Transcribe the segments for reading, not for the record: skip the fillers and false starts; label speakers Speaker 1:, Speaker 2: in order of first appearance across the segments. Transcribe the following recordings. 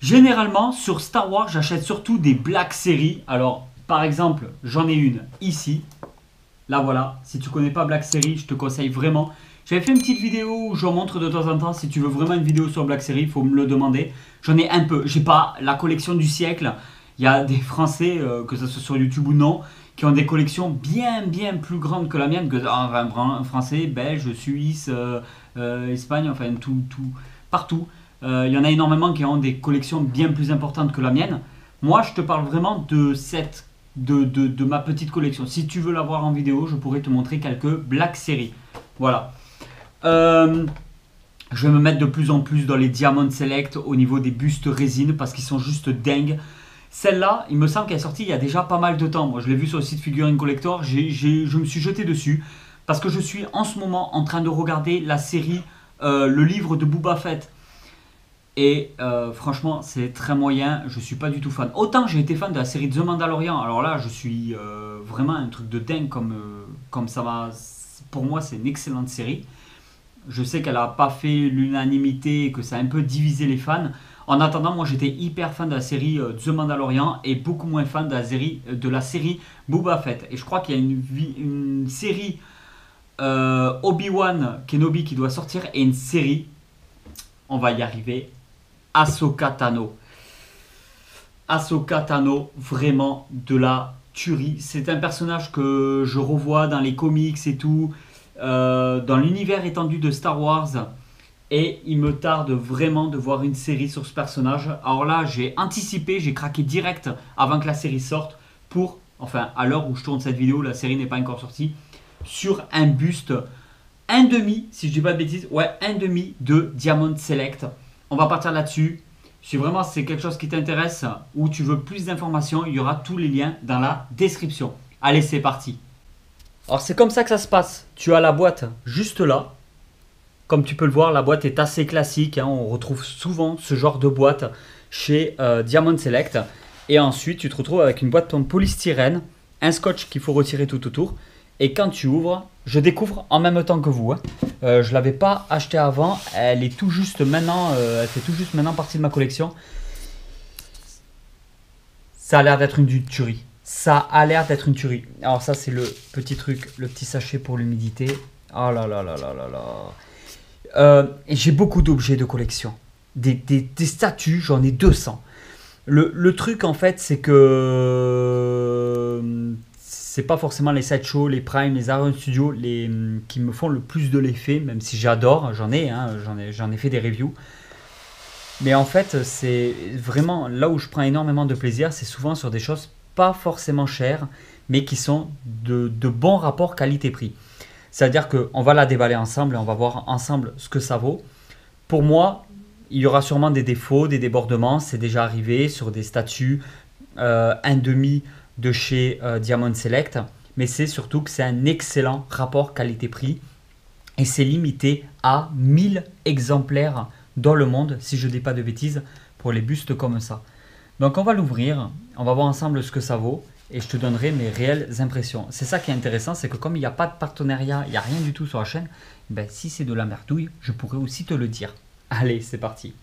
Speaker 1: Généralement, sur Star Wars, j'achète surtout des Black Series. Alors, par exemple, j'en ai une ici. Là, voilà. Si tu connais pas Black Series, je te conseille vraiment. J'avais fait une petite vidéo où je montre de temps en temps. Si tu veux vraiment une vidéo sur Black Series, il faut me le demander. J'en ai un peu. J'ai pas la collection du siècle. Il y a des Français, que ce soit sur YouTube ou non, qui ont des collections bien plus grandes que la mienne. Enfin, Français, Belge, Suisse, Espagne, enfin partout. Il y en a énormément qui ont des collections bien plus importantes que la mienne. Moi, je te parle vraiment de ma petite collection. Si tu veux la voir en vidéo, je pourrais te montrer quelques Black Series. Voilà. Je vais me mettre de plus en plus dans les Diamond Select au niveau des bustes résine parce qu'ils sont juste dingues. Celle-là, il me semble qu'elle est sortie il y a déjà pas mal de temps. Moi, je l'ai vue sur le site Figurine Collector. Je me suis jeté dessus parce que je suis en ce moment en train de regarder la série, le livre de Boba Fett. Et franchement, c'est très moyen. Je suis pas du tout fan. Autant j'ai été fan de la série The Mandalorian. Alors là, je suis vraiment un truc de dingue comme ça va. Pour moi, c'est une excellente série. Je sais qu'elle n'a pas fait l'unanimité et que ça a un peu divisé les fans. En attendant, moi j'étais hyper fan de la série The Mandalorian et beaucoup moins fan de la série Boba Fett. Et je crois qu'il y a une série Obi-Wan Kenobi qui doit sortir et une série, on va y arriver, Ahsoka Tano. Ahsoka Tano, vraiment de la tuerie. C'est un personnage que je revois dans les comics et tout, dans l'univers étendu de Star Wars. Et il me tarde vraiment de voir une série sur ce personnage. Alors là, j'ai anticipé, j'ai craqué direct avant que la série sorte pour, enfin à l'heure où je tourne cette vidéo, la série n'est pas encore sortie, sur un buste, un demi, si je dis pas de bêtises, ouais, un demi de Diamond Select. On va partir là-dessus. Si vraiment c'est quelque chose qui t'intéresse ou tu veux plus d'informations, il y aura tous les liens dans la description. Allez, c'est parti. Alors c'est comme ça que ça se passe. Tu as la boîte juste là. Comme tu peux le voir, la boîte est assez classique. Hein. On retrouve souvent ce genre de boîte chez Diamond Select. Et ensuite, tu te retrouves avec une boîte en polystyrène, un scotch qu'il faut retirer tout autour. Et quand tu ouvres, je découvre en même temps que vous. Hein. Je ne l'avais pas acheté avant. Elle est tout juste maintenant, elle fait tout juste maintenant partie de ma collection. Ça a l'air d'être une tuerie. Ça a l'air d'être une tuerie. Alors ça, c'est le petit truc, le petit sachet pour l'humidité. Oh là là là là là là. Et j'ai beaucoup d'objets de collection. Des statues, j'en ai 200. Le truc en fait, c'est que c'est pas forcément les sideshows, les Prime, les Iron Studio qui me font le plus de l'effet, même si j'adore, j'en ai fait des reviews. Mais en fait, c'est vraiment là où je prends énormément de plaisir, c'est souvent sur des choses pas forcément chères, mais qui sont de bons rapports qualité-prix. C'est-à-dire qu'on va la déballer ensemble et on va voir ensemble ce que ça vaut. Pour moi, il y aura sûrement des défauts, des débordements. C'est déjà arrivé sur des statues, un demi de chez Diamond Select. Mais c'est surtout que c'est un excellent rapport qualité-prix. Et c'est limité à 1000 exemplaires dans le monde, si je ne dis pas de bêtises, pour les bustes comme ça. Donc on va l'ouvrir, on va voir ensemble ce que ça vaut. Et je te donnerai mes réelles impressions. C'est ça qui est intéressant, c'est que comme il n'y a pas de partenariat, il n'y a rien du tout sur la chaîne, ben, si c'est de la merdouille, je pourrais aussi te le dire. Allez, c'est parti.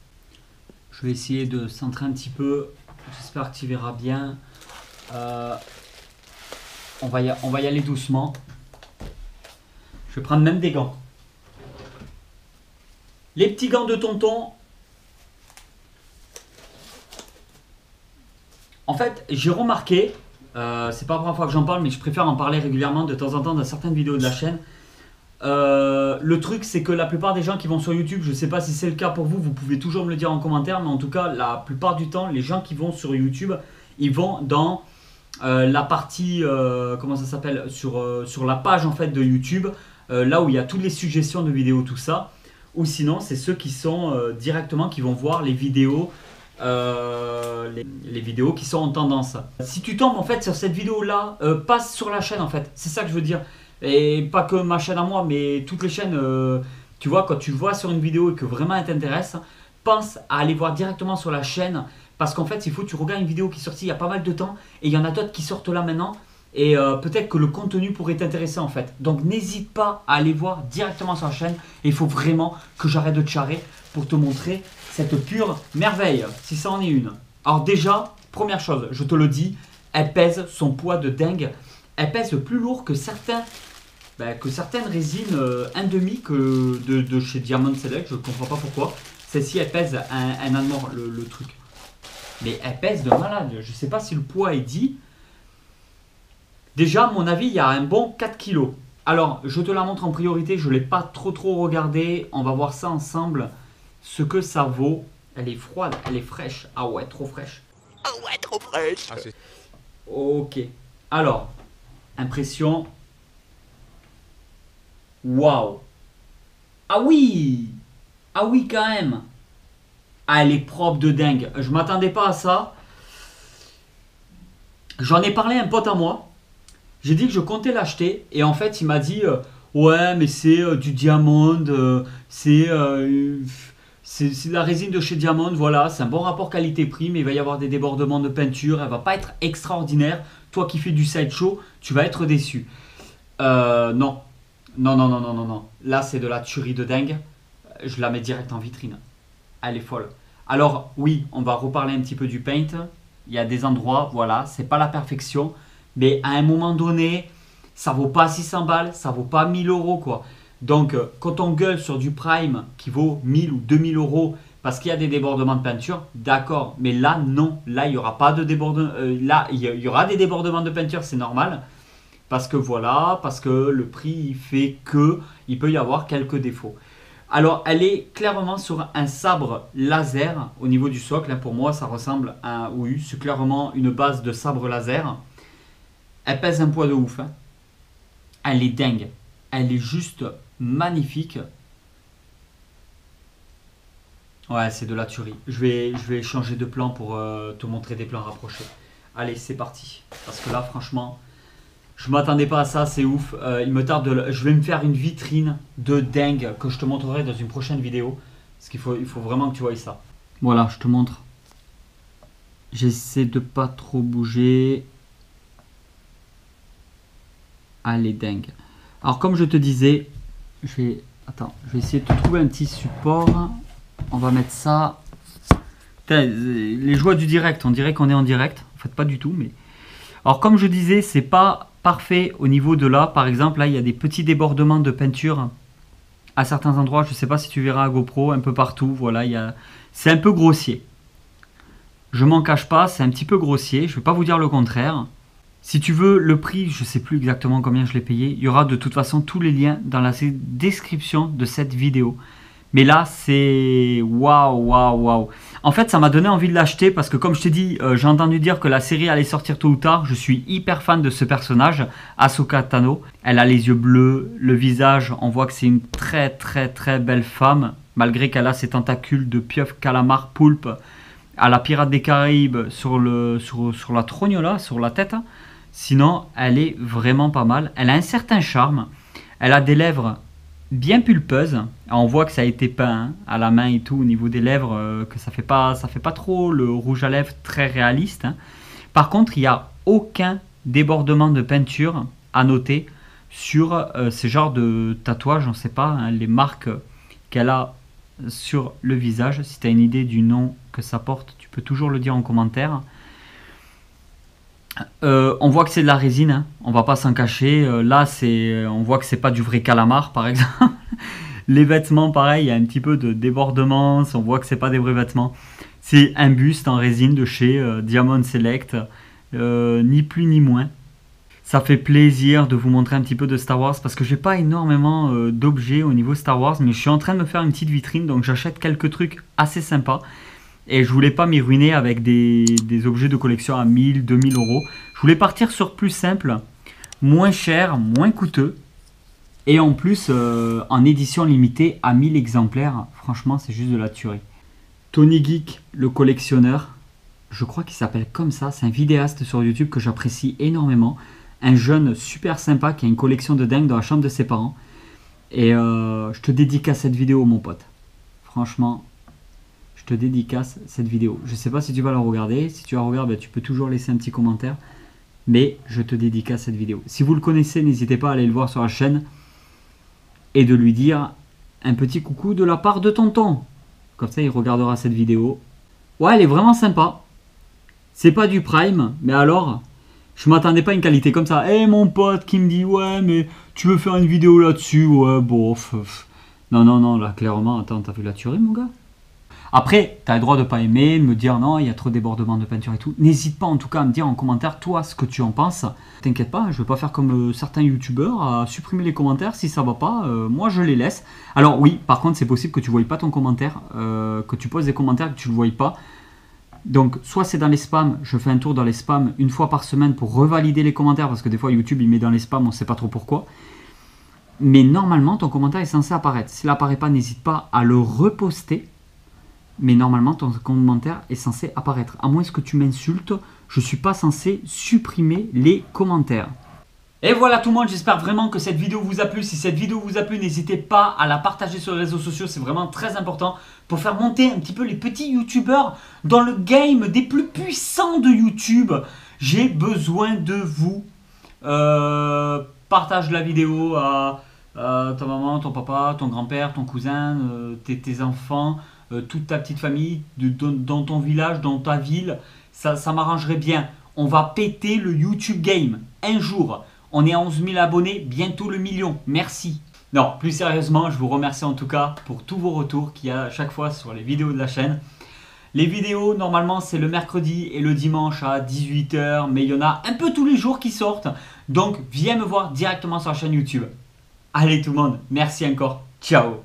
Speaker 1: Je vais essayer de centrer un petit peu. J'espère que tu verras bien. On va y aller doucement. Je vais prendre même des gants. Les petits gants de tonton. En fait, j'ai remarqué... c'est pas la première fois que j'en parle, mais je préfère en parler régulièrement de temps en temps dans certaines vidéos de la chaîne. Le truc, c'est que la plupart des gens qui vont sur YouTube, je sais pas si c'est le cas pour vous, vous pouvez toujours me le dire en commentaire, mais en tout cas, la plupart du temps, les gens qui vont sur YouTube, ils vont dans la partie, comment ça s'appelle, sur la page en fait de YouTube, là où il y a toutes les suggestions de vidéos, tout ça. Ou sinon, c'est ceux qui sont directement, qui vont voir les vidéos. Les vidéos qui sont en tendance. Si tu tombes en fait sur cette vidéo là, passe sur la chaîne en fait, c'est ça que je veux dire. Et pas que ma chaîne à moi, mais toutes les chaînes, tu vois, quand tu vois sur une vidéo et que vraiment elle t'intéresse, pense à aller voir directement sur la chaîne, parce qu'en fait il faut que tu regardes une vidéo qui est sortie il y a pas mal de temps et il y en a d'autres qui sortent là maintenant. Et peut-être que le contenu pourrait t'intéresser en fait. Donc n'hésite pas à aller voir directement sur la chaîne. Et il faut vraiment que j'arrête de te charrer pour te montrer cette pure merveille, si ça en est une. Alors déjà, première chose, je te le dis, elle pèse son poids de dingue. Elle pèse plus lourd que certaines résines 1,5 de chez Diamond Select. Je ne comprends pas pourquoi. Celle-ci, elle pèse un amour, le truc. Mais elle pèse de malade. Je ne sais pas si le poids est dit. Déjà, à mon avis, il y a un bon 4 kg. Alors, je te la montre en priorité. Je ne l'ai pas trop regardé. On va voir ça ensemble. Ce que ça vaut. Elle est froide, elle est fraîche. Ah ouais, trop fraîche. Ah ouais, trop fraîche. Ah, ok. Alors, impression. Waouh. Ah oui. Ah oui, quand même. Ah, elle est propre de dingue. Je m'attendais pas à ça. J'en ai parlé à un pote à moi. J'ai dit que je comptais l'acheter. Et en fait, il m'a dit ouais, mais c'est du Diamond. C'est de la résine de chez Diamond. Voilà, c'est un bon rapport qualité-prix. Mais il va y avoir des débordements de peinture. Elle va pas être extraordinaire. Toi qui fais du sideshow, tu vas être déçu. Non. Non. Là, c'est de la tuerie de dingue. Je la mets direct en vitrine. Elle est folle. Alors, oui, on va reparler un petit peu du paint. Il y a des endroits, voilà, c'est pas la perfection. Mais à un moment donné, ça vaut pas 600 balles, ça vaut pas 1000 euros, quoi. Donc, quand on gueule sur du prime qui vaut 1000 ou 2000 euros parce qu'il y a des débordements de peinture, d'accord. Mais là, non. Là, il n'y aura pas de débordement. Là, il y aura des débordements de peinture, c'est normal. Parce que voilà, parce que le prix il fait que il peut y avoir quelques défauts. Alors, elle est clairement sur un sabre laser au niveau du socle. Hein, pour moi, ça ressemble à un oui, c'est clairement une base de sabre laser. Elle pèse un poids de ouf. Hein. Elle est dingue. Elle est juste magnifique. Ouais, c'est de la tuerie. Je vais changer de plan pour te montrer des plans rapprochés. Allez, c'est parti. Parce que là, franchement... Je m'attendais pas à ça, c'est ouf. Il me tarde je vais me faire une vitrine de dingue que je te montrerai dans une prochaine vidéo. Parce qu'il faut vraiment que tu vois ça. Voilà, je te montre. J'essaie de pas trop bouger. Elle est dingue. Alors comme je te disais, je vais essayer de te trouver un petit support. On va mettre ça. Putain, les joies du direct, on dirait qu'on est en direct. En fait, pas du tout, mais... Alors comme je disais, c'est pas parfait au niveau de là. Par exemple, là, il y a des petits débordements de peinture à certains endroits. Je ne sais pas si tu verras à GoPro, un peu partout. Voilà, c'est un peu grossier. Je m'en cache pas, c'est un petit peu grossier. Je ne vais pas vous dire le contraire. Si tu veux le prix, je ne sais plus exactement combien je l'ai payé. Il y aura de toute façon tous les liens dans la description de cette vidéo. Mais là, c'est waouh. En fait, ça m'a donné envie de l'acheter parce que comme je t'ai dit, j'ai entendu dire que la série allait sortir tôt ou tard. Je suis hyper fan de ce personnage, Ahsoka Tano. Elle a les yeux bleus, le visage, on voit que c'est une très belle femme. Malgré qu'elle a ses tentacules de pieuvre, calamar, poulpe, à la pirate des Caraïbes sur la trognola, sur la tête. Sinon, elle est vraiment pas mal. Elle a un certain charme. Elle a des lèvres... bien pulpeuse, on voit que ça a été peint à la main et tout au niveau des lèvres, que ça fait pas trop le rouge à lèvres très réaliste. Hein. Par contre, il n'y a aucun débordement de peinture à noter sur ce genre de tatouage, on ne sait pas, hein, les marques qu'elle a sur le visage. Si tu as une idée du nom que ça porte, tu peux toujours le dire en commentaire. On voit que c'est de la résine, hein. On va pas s'en cacher. Là, on voit que c'est pas du vrai calamar, par exemple. Les vêtements, pareil, il y a un petit peu de débordement. On voit que c'est pas des vrais vêtements. C'est un buste en résine de chez Diamond Select, ni plus ni moins. Ça fait plaisir de vous montrer un petit peu de Star Wars parce que j'ai pas énormément d'objets au niveau Star Wars, mais je suis en train de me faire une petite vitrine, donc j'achète quelques trucs assez sympas. Et je voulais pas m'y ruiner avec des objets de collection à 1000, 2000 euros. Je voulais partir sur plus simple, moins cher, moins coûteux. Et en plus, en édition limitée à 1000 exemplaires. Franchement, c'est juste de la tuerie. Tony Geek, le collectionneur. Je crois qu'il s'appelle comme ça. C'est un vidéaste sur YouTube que j'apprécie énormément. Un jeune super sympa qui a une collection de dingue dans la chambre de ses parents. Et je te dédicace cette vidéo, mon pote. Franchement... je te dédicace cette vidéo. Je ne sais pas si tu vas la regarder. Si tu la regardes, ben, tu peux toujours laisser un petit commentaire. Mais je te dédicace cette vidéo. Si vous le connaissez, n'hésitez pas à aller le voir sur la chaîne. Et de lui dire un petit coucou de la part de tonton. Comme ça, il regardera cette vidéo. Ouais, elle est vraiment sympa. C'est pas du Prime, mais alors, je m'attendais pas à une qualité comme ça. Eh, mon pote qui me dit, ouais, mais tu veux faire une vidéo là-dessus? Ouais, bof. Non, non, non, là, clairement, attends, t'as vu la tuerie, mon gars? Après, tu as le droit de pas aimer, de me dire non, il y a trop de débordement de peinture et tout. N'hésite pas en tout cas à me dire en commentaire, toi, ce que tu en penses. T'inquiète pas, je vais pas faire comme certains youtubeurs, à supprimer les commentaires. Si ça va pas, moi je les laisse. Alors oui, par contre, c'est possible que tu ne voyes pas ton commentaire, que tu poses des commentaires et que tu ne le voyes pas. Donc, soit c'est dans les spams, je fais un tour dans les spams une fois par semaine pour revalider les commentaires, parce que des fois YouTube il met dans les spams, on ne sait pas trop pourquoi. Mais normalement, ton commentaire est censé apparaître. S'il n'apparaît pas, n'hésite pas à le reposter. Mais normalement, ton commentaire est censé apparaître. À moins que tu m'insultes, je ne suis pas censé supprimer les commentaires. Et voilà tout le monde, j'espère vraiment que cette vidéo vous a plu. Si cette vidéo vous a plu, n'hésitez pas à la partager sur les réseaux sociaux. C'est vraiment très important pour faire monter un petit peu les petits youtubeurs dans le game des plus puissants de YouTube. J'ai besoin de vous. Partage la vidéo à ta maman, ton papa, ton grand-père, ton cousin, tes enfants. Toute ta petite famille, dans ton village, dans ta ville, ça m'arrangerait bien. On va péter le YouTube Game un jour. On est à 11 000 abonnés, bientôt le million. Merci. Non, plus sérieusement, je vous remercie en tout cas pour tous vos retours qu'il y a à chaque fois sur les vidéos de la chaîne. Les vidéos, normalement, c'est le mercredi et le dimanche à 18 h, mais il y en a un peu tous les jours qui sortent. Donc, viens me voir directement sur la chaîne YouTube. Allez tout le monde, merci encore. Ciao.